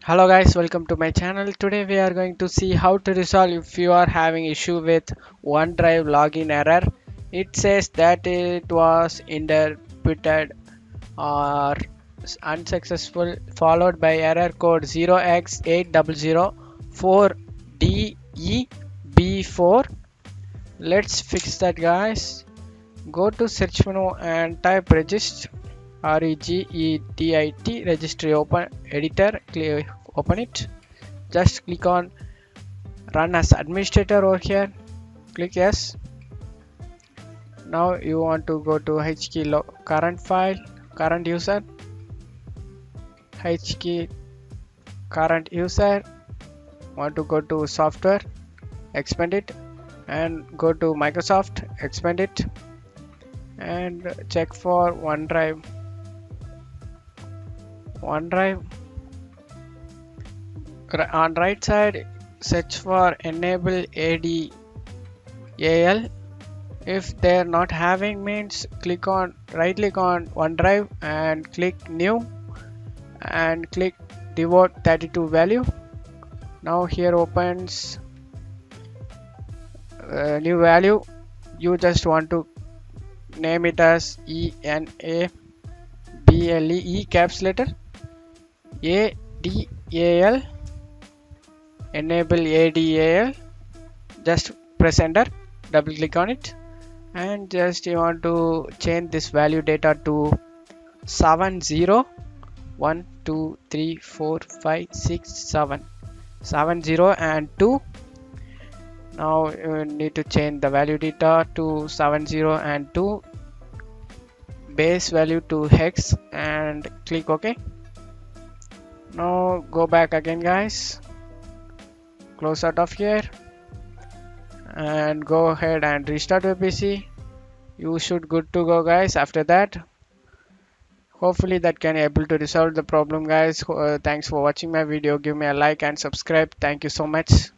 Hello guys, welcome to my channel. Today we are going to see how to resolve if you are having issue with OneDrive login error. It says that it was interpreted or unsuccessful followed by error code 0x8004deb4. Let's fix that guys. Go to search menu and type regist regedit registry open editor, open it. Just click on run as administrator over here, click yes. Now you want to go to H key current file, current user, H key current user, want to go to software, expand it, and go to Microsoft, expand it, and check for OneDrive. On right side, search for enable ADAL. If they're not having, means right click on OneDrive and click new and click devote 32 value. Now here opens new value. You just want to name it as ENABLE, caps letter ADAL, enable ADAL. Just press enter, double click on it, and just you want to change this value data to 70123456 70 and 2. Now you need to change the value data to 70 and 2, base value to hex, and click OK. Now go back again guys, close out of here and go ahead and restart your PC. You should good to go guys. After that, hopefully that can able to resolve the problem guys. Thanks for watching my video. Give me a like and subscribe. Thank you so much.